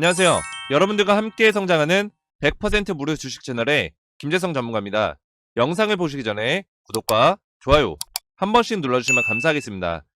안녕하세요. 여러분들과 함께 성장하는 100% 무료 주식 채널의 김재성 전문가입니다. 영상을 보시기 전에 구독과 좋아요 한 번씩 눌러주시면 감사하겠습니다.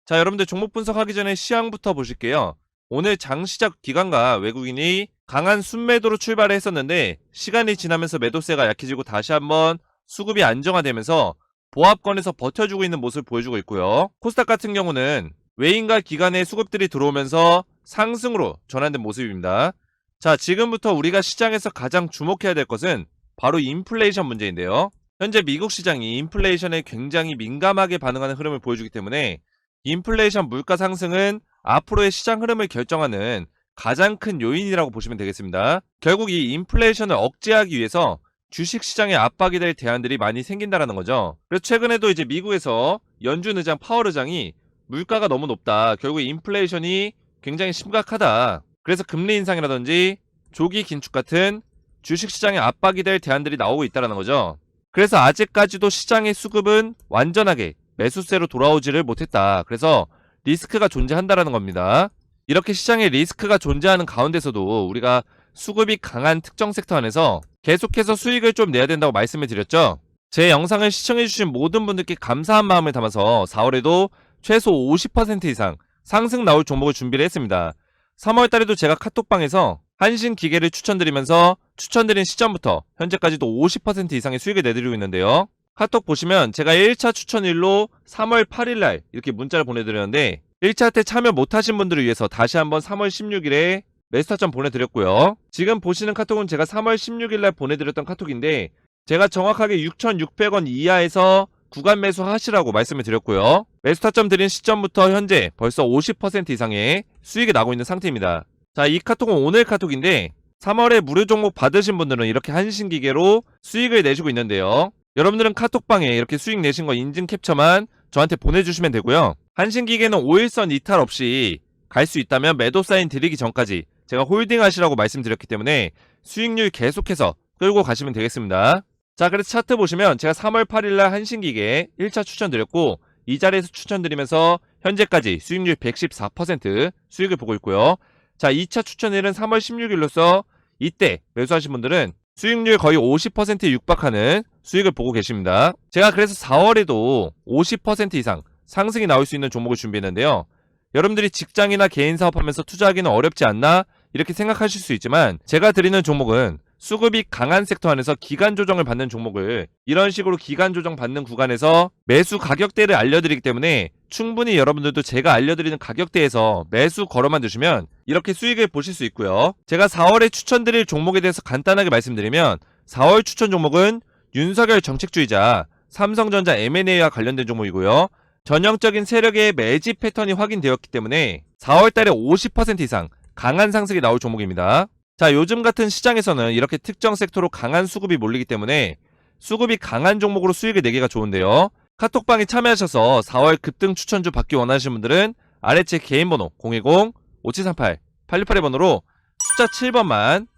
자, 여러분들 종목 분석하기 전에 시황부터 보실게요. 오늘 장시작 기관과 외국인이 강한 순매도로 출발을 했었는데 시간이 지나면서 매도세가 약해지고 다시 한번 수급이 안정화되면서 보합권에서 버텨주고 있는 모습을 보여주고 있고요. 코스닥 같은 경우는 외인과 기관의 수급들이 들어오면서 상승으로 전환된 모습입니다. 자, 지금부터 우리가 시장에서 가장 주목해야 될 것은 바로 인플레이션 문제인데요. 현재 미국 시장이 인플레이션에 굉장히 민감하게 반응하는 흐름을 보여주기 때문에 인플레이션 물가 상승은 앞으로의 시장 흐름을 결정하는 가장 큰 요인이라고 보시면 되겠습니다. 결국 이 인플레이션을 억제하기 위해서 주식시장에 압박이 될 대안들이 많이 생긴다라는 거죠. 그래서 최근에도 이제 미국에서 연준 의장 파월 의장이 물가가 너무 높다, 결국 인플레이션이 굉장히 심각하다, 그래서 금리 인상이라든지 조기 긴축 같은 주식시장에 압박이 될 대안들이 나오고 있다는 거죠. 그래서 아직까지도 시장의 수급은 완전하게 매수세로 돌아오지를 못했다. 그래서 리스크가 존재한다라는 겁니다. 이렇게 시장에 리스크가 존재하는 가운데서도 우리가 수급이 강한 특정 섹터 안에서 계속해서 수익을 좀 내야 된다고 말씀을 드렸죠. 제 영상을 시청해주신 모든 분들께 감사한 마음을 담아서 4월에도 최소 50% 이상 상승 나올 종목을 준비를 했습니다. 3월달에도 제가 카톡방에서 한신기계를 추천드리면서 추천드린 시점부터 현재까지도 50% 이상의 수익을 내드리고 있는데요. 카톡 보시면 제가 1차 추천일로 3월 8일날 이렇게 문자를 보내드렸는데 1차 때 참여 못하신 분들을 위해서 다시 한번 3월 16일에 매수타점 보내드렸고요. 지금 보시는 카톡은 제가 3월 16일날 보내드렸던 카톡인데 제가 정확하게 6,600원 이하에서 구간 매수 하시라고 말씀을 드렸고요. 매수타점 드린 시점부터 현재 벌써 50% 이상의 수익이 나고 있는 상태입니다. 자, 이 카톡은 오늘 카톡인데 3월에 무료 종목 받으신 분들은 이렇게 한신기계로 수익을 내시고 있는데요. 여러분들은 카톡방에 이렇게 수익 내신 거 인증 캡처만 저한테 보내주시면 되고요. 한신기계는 5일선 이탈 없이 갈 수 있다면 매도 사인 드리기 전까지 제가 홀딩 하시라고 말씀드렸기 때문에 수익률 계속해서 끌고 가시면 되겠습니다. 자, 그래서 차트 보시면 제가 3월 8일날 한신기계 1차 추천드렸고 이 자리에서 추천드리면서 현재까지 수익률 114% 수익을 보고 있고요. 자, 2차 추천일은 3월 16일로서 이때 매수하신 분들은 수익률 거의 50%에 육박하는 수익을 보고 계십니다. 제가 그래서 4월에도 50% 이상 상승이 나올 수 있는 종목을 준비했는데요. 여러분들이 직장이나 개인 사업하면서 투자하기는 어렵지 않나 이렇게 생각하실 수 있지만 제가 드리는 종목은 수급이 강한 섹터 안에서 기간 조정을 받는 종목을 이런 식으로 기간 조정 받는 구간에서 매수 가격대를 알려드리기 때문에 충분히 여러분들도 제가 알려드리는 가격대에서 매수 걸어만 두시면 이렇게 수익을 보실 수 있고요. 제가 4월에 추천드릴 종목에 대해서 간단하게 말씀드리면 4월 추천 종목은 윤석열 정책주의자 삼성전자 M&A와 관련된 종목이고요. 전형적인 세력의 매집 패턴이 확인되었기 때문에 4월달에 50% 이상 강한 상승이 나올 종목입니다. 자, 요즘 같은 시장에서는 이렇게 특정 섹터로 강한 수급이 몰리기 때문에 수급이 강한 종목으로 수익을 내기가 좋은데요. 카톡방에 참여하셔서 4월 급등 추천주 받기 원하시는 분들은 아래 제 개인 번호 010-5738-8682번호로 숫자 7번만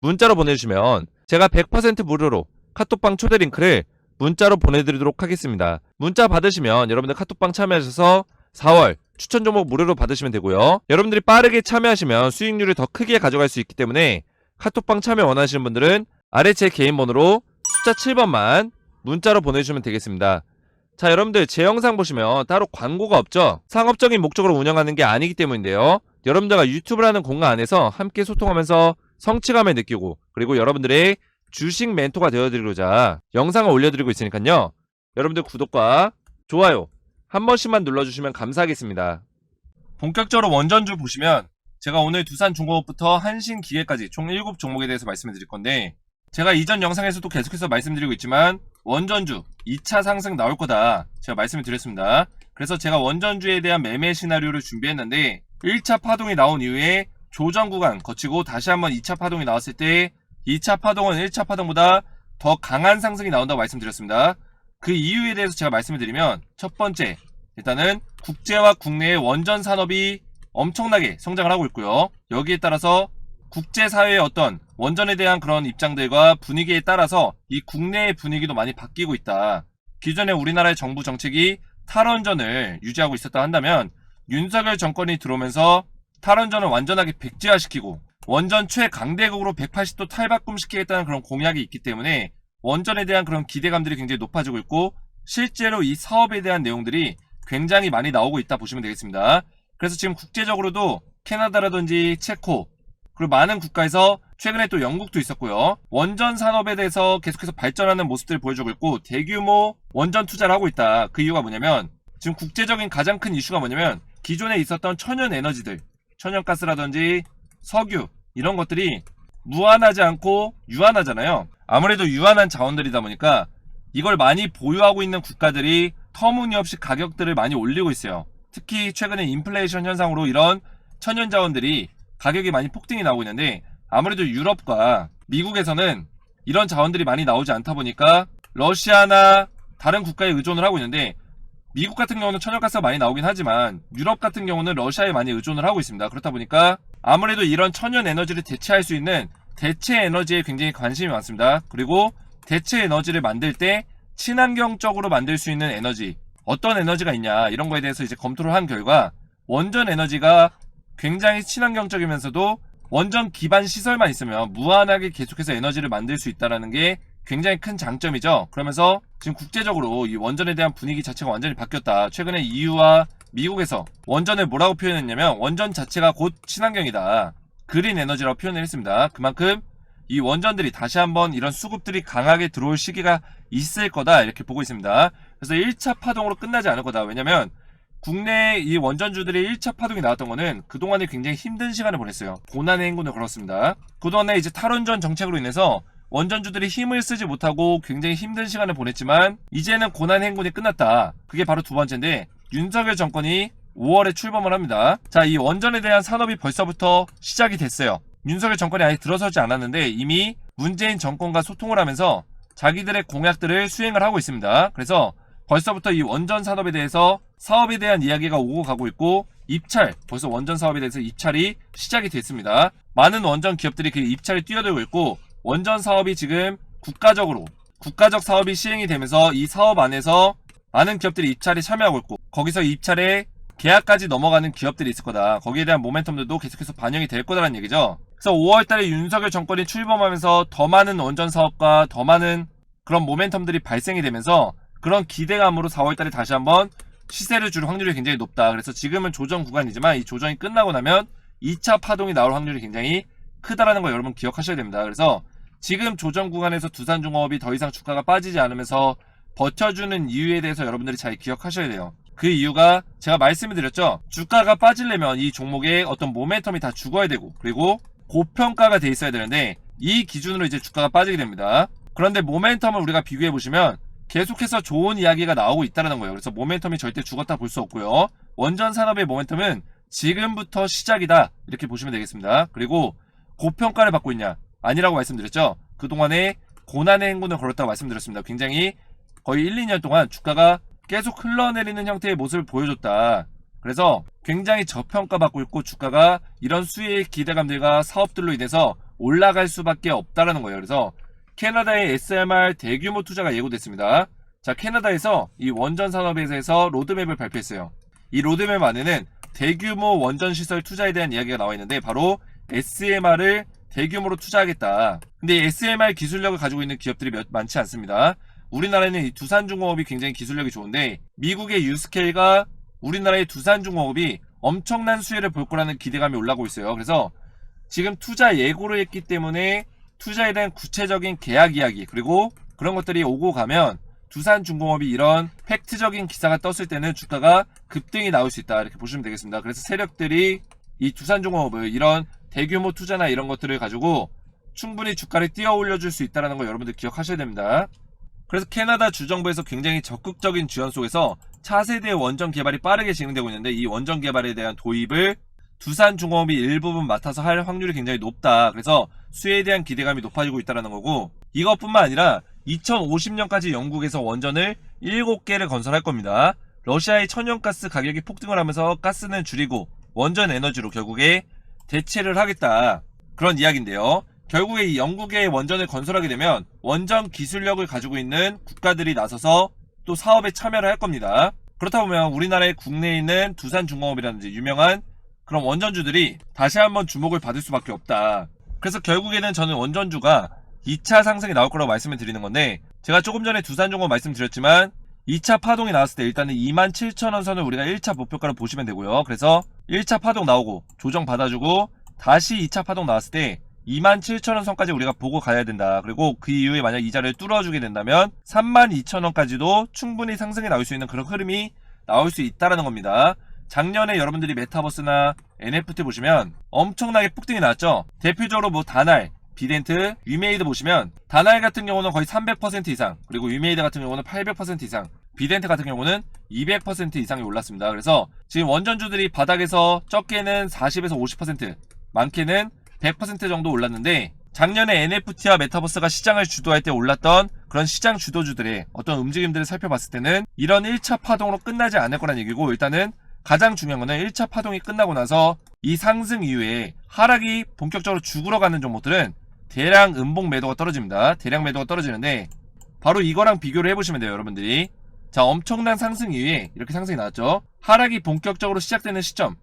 문자로 보내주시면 제가 100% 무료로 카톡방 초대 링크를 문자로 보내드리도록 하겠습니다. 문자 받으시면 여러분들 카톡방 참여하셔서 4월 추천 종목 무료로 받으시면 되고요. 여러분들이 빠르게 참여하시면 수익률을 더 크게 가져갈 수 있기 때문에 카톡방 참여 원하시는 분들은 아래 제 개인 번호로 숫자 7번만 문자로 보내주시면 되겠습니다. 자, 여러분들 제 영상 보시면 따로 광고가 없죠? 상업적인 목적으로 운영하는 게 아니기 때문인데요. 여러분들과 유튜브라는 공간 안에서 함께 소통하면서 성취감을 느끼고 그리고 여러분들의 주식 멘토가 되어드리고자 영상을 올려드리고 있으니까요. 여러분들 구독과 좋아요 한 번씩만 눌러주시면 감사하겠습니다. 본격적으로 원전주 보시면 제가 오늘 두산중공업부터 한신기계까지 총 7종목에 대해서 말씀을 드릴 건데 제가 이전 영상에서도 계속해서 말씀드리고 있지만 원전주 2차 상승 나올 거다 제가 말씀을 드렸습니다. 그래서 제가 원전주에 대한 매매 시나리오를 준비했는데 1차 파동이 나온 이후에 조정 구간 거치고 다시 한번 2차 파동이 나왔을 때 2차 파동은 1차 파동보다 더 강한 상승이 나온다고 말씀드렸습니다. 그 이유에 대해서 제가 말씀을 드리면 첫 번째, 일단은 국제와 국내의 원전 산업이 엄청나게 성장을 하고 있고요. 여기에 따라서 국제사회의 어떤 원전에 대한 그런 입장들과 분위기에 따라서 이 국내의 분위기도 많이 바뀌고 있다. 기존에 우리나라의 정부 정책이 탈원전을 유지하고 있었다 한다면 윤석열 정권이 들어오면서 탈원전을 완전하게 백지화시키고 원전 최강대국으로 180도 탈바꿈시키겠다는 그런 공약이 있기 때문에 원전에 대한 그런 기대감들이 굉장히 높아지고 있고 실제로 이 사업에 대한 내용들이 굉장히 많이 나오고 있다 보시면 되겠습니다. 그래서 지금 국제적으로도 캐나다라든지 체코 그리고 많은 국가에서 최근에 또 영국도 있었고요. 원전 산업에 대해서 계속해서 발전하는 모습들을 보여주고 있고 대규모 원전 투자를 하고 있다. 그 이유가 뭐냐면 지금 국제적인 가장 큰 이슈가 뭐냐면 기존에 있었던 천연 에너지들, 천연가스라든지 석유 이런 것들이 무한하지 않고 유한하잖아요. 아무래도 유한한 자원들이다 보니까 이걸 많이 보유하고 있는 국가들이 터무니없이 가격들을 많이 올리고 있어요. 특히 최근에 인플레이션 현상으로 이런 천연 자원들이 가격이 많이 폭등이 나오고 있는데 아무래도 유럽과 미국에서는 이런 자원들이 많이 나오지 않다 보니까 러시아나 다른 국가에 의존을 하고 있는데 미국 같은 경우는 천연가스가 많이 나오긴 하지만 유럽 같은 경우는 러시아에 많이 의존을 하고 있습니다. 그렇다 보니까 아무래도 이런 천연 에너지를 대체할 수 있는 대체 에너지에 굉장히 관심이 많습니다. 그리고 대체 에너지를 만들 때 친환경적으로 만들 수 있는 에너지 어떤 에너지가 있냐 이런 거에 대해서 이제 검토를 한 결과 원전 에너지가 굉장히 친환경적이면서도 원전 기반 시설만 있으면 무한하게 계속해서 에너지를 만들 수 있다는 게 굉장히 큰 장점이죠. 그러면서 지금 국제적으로 이 원전에 대한 분위기 자체가 완전히 바뀌었다. 최근에 EU와 미국에서 원전을 뭐라고 표현했냐면 원전 자체가 곧 친환경이다. 그린 에너지라고 표현을 했습니다. 그만큼 이 원전들이 다시 한번 이런 수급들이 강하게 들어올 시기가 있을 거다 이렇게 보고 있습니다. 그래서 1차 파동으로 끝나지 않을 거다. 왜냐면 국내 이 원전주들이 1차 파동이 나왔던 거는 그동안에 굉장히 힘든 시간을 보냈어요. 고난의 행군을 걸었습니다. 그동안에 이제 탈원전 정책으로 인해서 원전주들이 힘을 쓰지 못하고 굉장히 힘든 시간을 보냈지만 이제는 고난의 행군이 끝났다. 그게 바로 두 번째인데 윤석열 정권이 5월에 출범을 합니다. 자, 이 원전에 대한 산업이 벌써부터 시작이 됐어요. 윤석열 정권이 아예 들어서지 않았는데 이미 문재인 정권과 소통을 하면서 자기들의 공약들을 수행을 하고 있습니다. 그래서 벌써부터 이 원전 산업에 대해서 사업에 대한 이야기가 오고 가고 있고 벌써 원전 사업에 대해서 입찰이 시작이 됐습니다. 많은 원전 기업들이 그 입찰에 뛰어들고 있고 원전 사업이 지금 국가적 사업이 시행이 되면서 이 사업 안에서 많은 기업들이 입찰에 참여하고 있고 거기서 입찰에 계약까지 넘어가는 기업들이 있을 거다. 거기에 대한 모멘텀들도 계속해서 반영이 될 거다라는 얘기죠. 그래서 5월달에 윤석열 정권이 출범하면서 더 많은 원전 사업과 더 많은 그런 모멘텀들이 발생이 되면서 그런 기대감으로 4월달에 다시 한번 시세를 줄 확률이 굉장히 높다. 그래서 지금은 조정 구간이지만 이 조정이 끝나고 나면 2차 파동이 나올 확률이 굉장히 크다라는 거 여러분 기억하셔야 됩니다. 그래서 지금 조정 구간에서 두산중공업이 더 이상 주가가 빠지지 않으면서 버텨주는 이유에 대해서 여러분들이 잘 기억하셔야 돼요. 그 이유가 제가 말씀을 드렸죠. 주가가 빠지려면 이 종목의 어떤 모멘텀이 다 죽어야 되고 그리고 고평가가 돼 있어야 되는데 이 기준으로 이제 주가가 빠지게 됩니다. 그런데 모멘텀을 우리가 비교해 보시면 계속해서 좋은 이야기가 나오고 있다는 거예요. 그래서 모멘텀이 절대 죽었다 볼 수 없고요. 원전 산업의 모멘텀은 지금부터 시작이다 이렇게 보시면 되겠습니다. 그리고 고평가를 받고 있냐? 아니라고 말씀드렸죠. 그동안에 고난의 행군을 걸었다고 말씀드렸습니다. 굉장히 거의 1, 2년 동안 주가가 계속 흘러내리는 형태의 모습을 보여줬다. 그래서 굉장히 저평가받고 있고 주가가 이런 수익 기대감들과 사업들로 인해서 올라갈 수밖에 없다라는 거예요. 그래서 캐나다의 SMR 대규모 투자가 예고됐습니다. 자, 캐나다에서 이 원전 산업에 대해서 로드맵을 발표했어요. 이 로드맵 안에는 대규모 원전 시설 투자에 대한 이야기가 나와 있는데 바로 SMR을 대규모로 투자하겠다. 근데 SMR 기술력을 가지고 있는 기업들이 많지 않습니다. 우리나라에는 이 두산중공업이 굉장히 기술력이 좋은데 미국의 유스케일과 우리나라의 두산중공업이 엄청난 수혜를 볼 거라는 기대감이 올라오고 있어요. 그래서 지금 투자 예고를 했기 때문에 투자에 대한 구체적인 계약 이야기 그리고 그런 것들이 오고 가면 두산중공업이 이런 팩트적인 기사가 떴을 때는 주가가 급등이 나올 수 있다 이렇게 보시면 되겠습니다. 그래서 세력들이 이 두산중공업을 이런 대규모 투자나 이런 것들을 가지고 충분히 주가를 띄어 올려줄 수 있다는 거 여러분들 기억하셔야 됩니다. 그래서 캐나다 주정부에서 굉장히 적극적인 지원 속에서 차세대 원전 개발이 빠르게 진행되고 있는데 이 원전 개발에 대한 도입을 두산중공업이 일부분 맡아서 할 확률이 굉장히 높다. 그래서 수혜에 대한 기대감이 높아지고 있다는 거고 이것뿐만 아니라 2050년까지 영국에서 원전을 7개를 건설할 겁니다. 러시아의 천연가스 가격이 폭등을 하면서 가스는 줄이고 원전 에너지로 결국에 대체를 하겠다. 그런 이야기인데요. 결국에 이 영국의 원전을 건설하게 되면 원전 기술력을 가지고 있는 국가들이 나서서 또 사업에 참여를 할 겁니다. 그렇다 보면 우리나라의 국내에 있는 두산중공업이라든지 유명한 그럼 원전주들이 다시 한번 주목을 받을 수밖에 없다. 그래서 결국에는 저는 원전주가 2차 상승이 나올 거라고 말씀을 드리는 건데, 제가 조금 전에 두산중공 말씀드렸지만 2차 파동이 나왔을 때 일단은 27,000원 선을 우리가 1차 목표가로 보시면 되고요. 그래서 1차 파동 나오고 조정 받아주고 다시 2차 파동 나왔을 때 27,000원 선까지 우리가 보고 가야 된다. 그리고 그 이후에 만약 이 자리를 뚫어주게 된다면 32,000원까지도 충분히 상승이 나올 수 있는 그런 흐름이 나올 수 있다는 겁니다. 작년에 여러분들이 메타버스나 NFT 보시면 엄청나게 폭등이 나왔죠. 대표적으로 뭐 다날, 비덴트, 위메이드 보시면 다날 같은 경우는 거의 300% 이상, 그리고 위메이드 같은 경우는 800% 이상, 비덴트 같은 경우는 200% 이상이 올랐습니다. 그래서 지금 원전주들이 바닥에서 적게는 40에서 50%, 많게는 100% 정도 올랐는데, 작년에 NFT와 메타버스가 시장을 주도할 때 올랐던 그런 시장 주도주들의 어떤 움직임들을 살펴봤을 때는 이런 1차 파동으로 끝나지 않을 거란 얘기고, 일단은 가장 중요한 거는 1차 파동이 끝나고 나서 이 상승 이후에 하락이 본격적으로 죽으러 가는 종목들은 대량 음봉 매도가 떨어집니다. 대량 매도가 떨어지는데 바로 이거랑 비교를 해보시면 돼요, 여러분들이. 자, 엄청난 상승 이후에 이렇게 상승이 나왔죠. 하락이 본격적으로 시작되는 시점,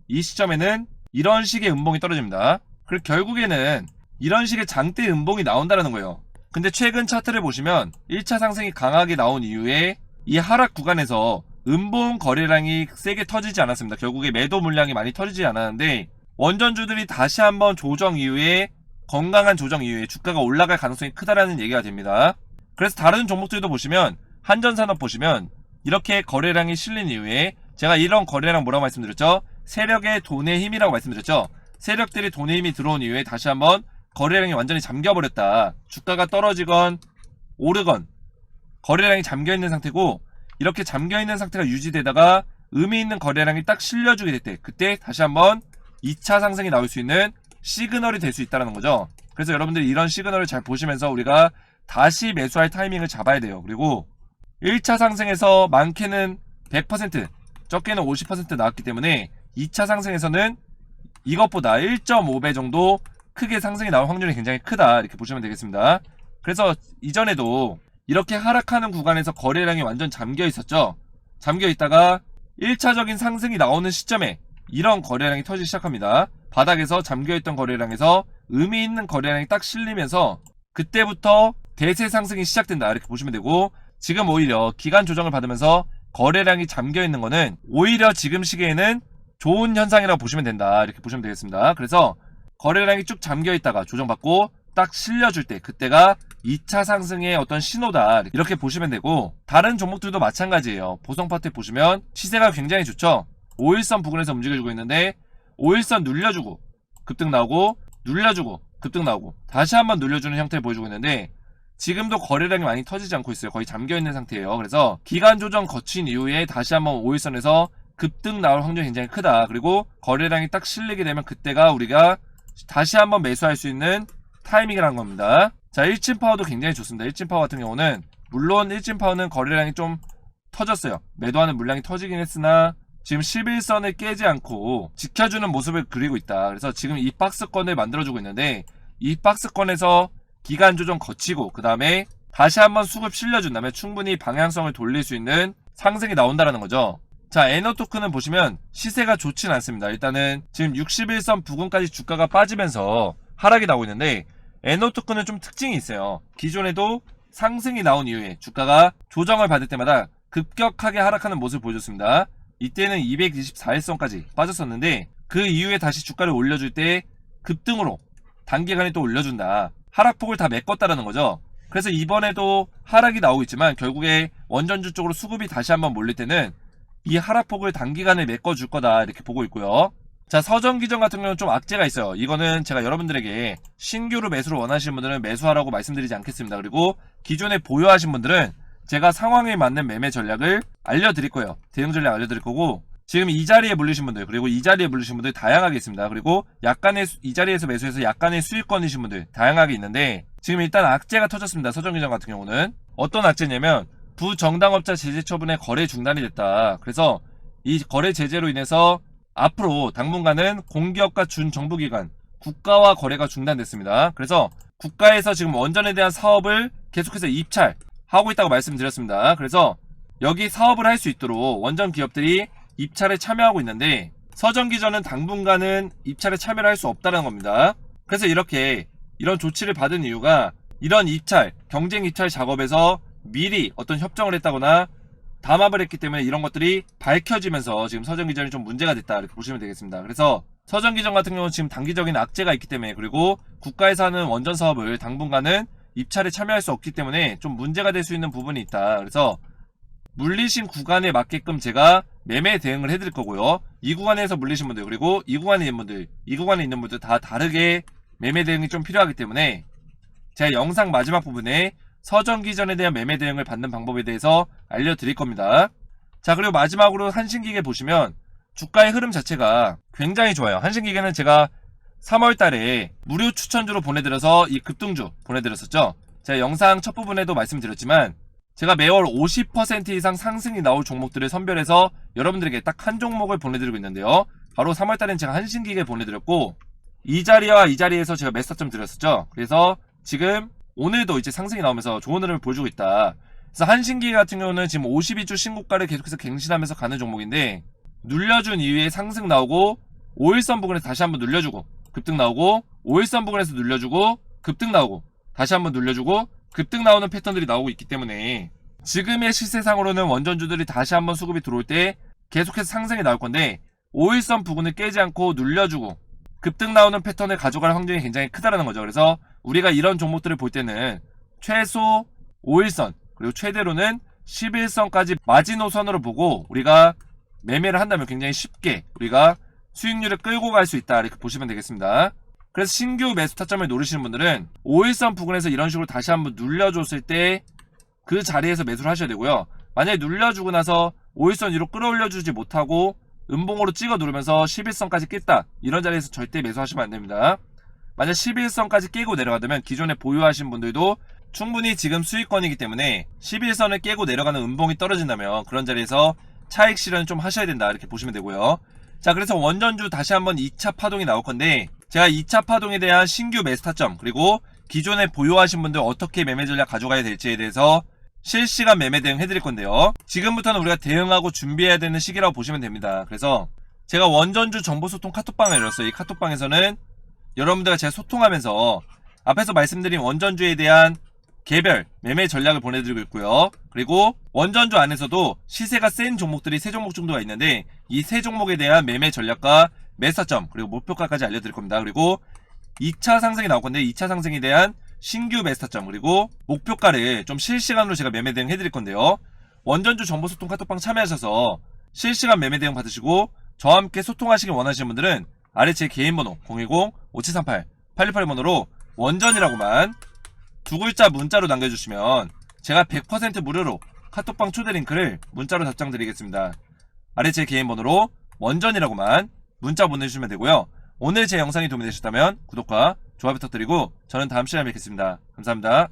이 시점에는 이런 식의 음봉이 떨어집니다. 그리고 결국에는 이런 식의 장대 음봉이 나온다는 거예요. 근데 최근 차트를 보시면 1차 상승이 강하게 나온 이후에 이 하락 구간에서 음봉 거래량이 세게 터지지 않았습니다. 결국에 매도 물량이 많이 터지지 않았는데, 원전주들이 다시 한번 조정 이후에, 건강한 조정 이후에 주가가 올라갈 가능성이 크다라는 얘기가 됩니다. 그래서 다른 종목들도 보시면, 한전산업 보시면 이렇게 거래량이 실린 이후에, 제가 이런 거래량 뭐라고 말씀드렸죠? 세력의 돈의 힘이라고 말씀드렸죠? 세력들이 돈의 힘이 들어온 이후에 다시 한번 거래량이 완전히 잠겨버렸다. 주가가 떨어지건 오르건 거래량이 잠겨있는 상태고, 이렇게 잠겨있는 상태가 유지되다가 의미 있는 거래량이 딱 실려주게 될 때, 그때 다시 한번 2차 상승이 나올 수 있는 시그널이 될 수 있다는 거죠. 그래서 여러분들이 이런 시그널을 잘 보시면서 우리가 다시 매수할 타이밍을 잡아야 돼요. 그리고 1차 상승에서 많게는 100%, 적게는 50% 나왔기 때문에 2차 상승에서는 이것보다 1.5배 정도 크게 상승이 나올 확률이 굉장히 크다, 이렇게 보시면 되겠습니다. 그래서 이전에도 이렇게 하락하는 구간에서 거래량이 완전 잠겨 있었죠. 잠겨 있다가 1차적인 상승이 나오는 시점에 이런 거래량이 터지기 시작합니다. 바닥에서 잠겨있던 거래량에서 의미 있는 거래량이 딱 실리면서 그때부터 대세 상승이 시작된다, 이렇게 보시면 되고, 지금 오히려 기간 조정을 받으면서 거래량이 잠겨있는 거는 오히려 지금 시기에는 좋은 현상이라고 보시면 된다, 이렇게 보시면 되겠습니다. 그래서 거래량이 쭉 잠겨있다가 조정받고 딱 실려줄 때, 그때가 2차 상승의 어떤 신호다, 이렇게 보시면 되고, 다른 종목들도 마찬가지예요. 보성파트 보시면 시세가 굉장히 좋죠. 5일선 부근에서 움직여주고 있는데 5일선 눌려주고 급등 나오고, 눌려주고 급등 나오고, 다시 한번 눌려주는 형태를 보여주고 있는데 지금도 거래량이 많이 터지지 않고 있어요. 거의 잠겨있는 상태예요. 그래서 기간 조정 거친 이후에 다시 한번 5일선에서 급등 나올 확률이 굉장히 크다. 그리고 거래량이 딱 실리게 되면 그때가 우리가 다시 한번 매수할 수 있는 타이밍이라는 겁니다. 자, 일진파워도 굉장히 좋습니다. 일진파워 같은 경우는 물론 일진파워는 거래량이 좀 터졌어요. 매도하는 물량이 터지긴 했으나 지금 11선을 깨지 않고 지켜주는 모습을 그리고 있다. 그래서 지금 이 박스권을 만들어주고 있는데, 이 박스권에서 기간 조정 거치고 그 다음에 다시 한번 수급 실려준다면 충분히 방향성을 돌릴 수 있는 상승이 나온다는 거죠. 자, 에너토큰은 보시면 시세가 좋진 않습니다. 일단은 지금 61선 부근까지 주가가 빠지면서 하락이 나오고 있는데, 에너토큰은 좀 특징이 있어요. 기존에도 상승이 나온 이후에 주가가 조정을 받을 때마다 급격하게 하락하는 모습을 보여줬습니다. 이때는 224일선까지 빠졌었는데 그 이후에 다시 주가를 올려줄 때 급등으로 단기간에 또 올려준다. 하락폭을 다 메꿨다라는 거죠. 그래서 이번에도 하락이 나오고 있지만 결국에 원전주 쪽으로 수급이 다시 한번 몰릴 때는 이 하락폭을 단기간에 메꿔줄 거다, 이렇게 보고 있고요. 자, 서정기전 같은 경우는 좀 악재가 있어요. 이거는 제가 여러분들에게 신규로 매수를 원하시는 분들은 매수하라고 말씀드리지 않겠습니다. 그리고 기존에 보유하신 분들은 제가 상황에 맞는 매매 전략을 알려드릴 거예요. 대응 전략 알려드릴 거고, 지금 이 자리에 물리신 분들, 그리고 이 자리에 물리신 분들 다양하게 있습니다. 그리고 약간의 이 자리에서 매수해서 약간의 수익권이신 분들 다양하게 있는데, 지금 일단 악재가 터졌습니다. 서정기전 같은 경우는 어떤 악재냐면 부정당업자 제재 처분에 거래 중단이 됐다. 그래서 이 거래 제재로 인해서 앞으로 당분간은 공기업과 준정부기관, 국가와 거래가 중단됐습니다. 그래서 국가에서 지금 원전에 대한 사업을 계속해서 입찰하고 있다고 말씀드렸습니다. 그래서 여기 사업을 할 수 있도록 원전 기업들이 입찰에 참여하고 있는데, 서정기전은 당분간은 입찰에 참여를 할 수 없다는 겁니다. 그래서 이런 조치를 받은 이유가 이런 입찰, 경쟁 입찰 작업에서 미리 어떤 협정을 했다거나 담합을 했기 때문에 이런 것들이 밝혀지면서 지금 서정기전이 좀 문제가 됐다 이렇게 보시면 되겠습니다. 그래서 서정기전 같은 경우는 지금 단기적인 악재가 있기 때문에, 그리고 국가에서 하는 원전 사업을 당분간은 입찰에 참여할 수 없기 때문에 좀 문제가 될 수 있는 부분이 있다. 그래서 물리신 구간에 맞게끔 제가 매매 대응을 해드릴 거고요. 이 구간에서 물리신 분들, 그리고 이 구간에 있는 분들 다 다르게 매매 대응이 좀 필요하기 때문에 제가 영상 마지막 부분에 서정기전에 대한 매매 대응을 받는 방법에 대해서 알려드릴 겁니다. 자, 그리고 마지막으로 한신기계 보시면 주가의 흐름 자체가 굉장히 좋아요. 한신기계는 제가 3월달에 무료 추천주로 보내드려서 이 급등주 보내드렸었죠. 제가 영상 첫 부분에도 말씀드렸지만 제가 매월 50% 이상 상승이 나올 종목들을 선별해서 여러분들에게 딱 한 종목을 보내드리고 있는데요. 바로 3월달엔 제가 한신기계 보내드렸고, 이 자리와 이 자리에서 제가 매수타점 드렸었죠. 그래서 지금 오늘도 이제 상승이 나오면서 좋은 흐름을 보여주고 있다. 그래서 한신기계 같은 경우는 지금 52주 신고가를 계속해서 갱신하면서 가는 종목인데, 눌려준 이후에 상승 나오고 5일선 부근에서 다시 한번 눌려주고 급등 나오고, 5일선 부근에서 눌려주고 급등 나오고 다시 한번 눌려주고 급등 나오는 패턴들이 나오고 있기 때문에 지금의 시세상으로는 원전주들이 다시 한번 수급이 들어올 때 계속해서 상승이 나올 건데, 5일선 부근을 깨지 않고 눌려주고 급등 나오는 패턴을 가져갈 확률이 굉장히 크다라는 거죠. 그래서 우리가 이런 종목들을 볼 때는 최소 5일선 그리고 최대로는 11선까지 마지노선으로 보고 우리가 매매를 한다면 굉장히 쉽게 우리가 수익률을 끌고 갈 수 있다 이렇게 보시면 되겠습니다. 그래서 신규 매수 타점을 노리시는 분들은 5일선 부근에서 이런 식으로 다시 한번 눌려줬을 때 그 자리에서 매수를 하셔야 되고요. 만약에 눌려주고 나서 5일선 위로 끌어올려주지 못하고 음봉으로 찍어 누르면서 11선까지 깼다, 이런 자리에서 절대 매수하시면 안됩니다. 만약 11선까지 깨고 내려가다면 기존에 보유하신 분들도 충분히 지금 수익권이기 때문에 11선을 깨고 내려가는 음봉이 떨어진다면 그런 자리에서 차익 실현 좀 하셔야 된다 이렇게 보시면 되고요. 자, 그래서 원전주 다시 한번 2차 파동이 나올 건데, 제가 2차 파동에 대한 신규 매수 타점 그리고 기존에 보유하신 분들 어떻게 매매 전략 가져가야 될지에 대해서 실시간 매매 대응 해드릴 건데요. 지금부터는 우리가 대응하고 준비해야 되는 시기라고 보시면 됩니다. 그래서 제가 원전주 정보소통 카톡방을 열었어요. 이 카톡방에서는 여러분들과 제가 소통하면서 앞에서 말씀드린 원전주에 대한 개별 매매 전략을 보내드리고 있고요. 그리고 원전주 안에서도 시세가 센 종목들이 3종목 정도가 있는데 이 3종목에 대한 매매 전략과 매수점 그리고 목표가까지 알려드릴 겁니다. 그리고 2차 상승이 나올 건데 2차 상승에 대한 신규 매수점 그리고 목표가를 좀 실시간으로 제가 매매 대응 해드릴 건데요. 원전주 정보소통 카톡방 참여하셔서 실시간 매매 대응 받으시고 저와 함께 소통하시길 원하시는 분들은 아래 제 개인 번호 010-5738-8281번호로 원전이라고만 2글자 문자로 남겨주시면 제가 100% 무료로 카톡방 초대 링크를 문자로 답장 드리겠습니다. 아래 제 개인 번호로 원전이라고만 문자 보내주시면 되고요. 오늘 제 영상이 도움이 되셨다면 구독과 좋아요 부탁드리고 저는 다음 시간에 뵙겠습니다. 감사합니다.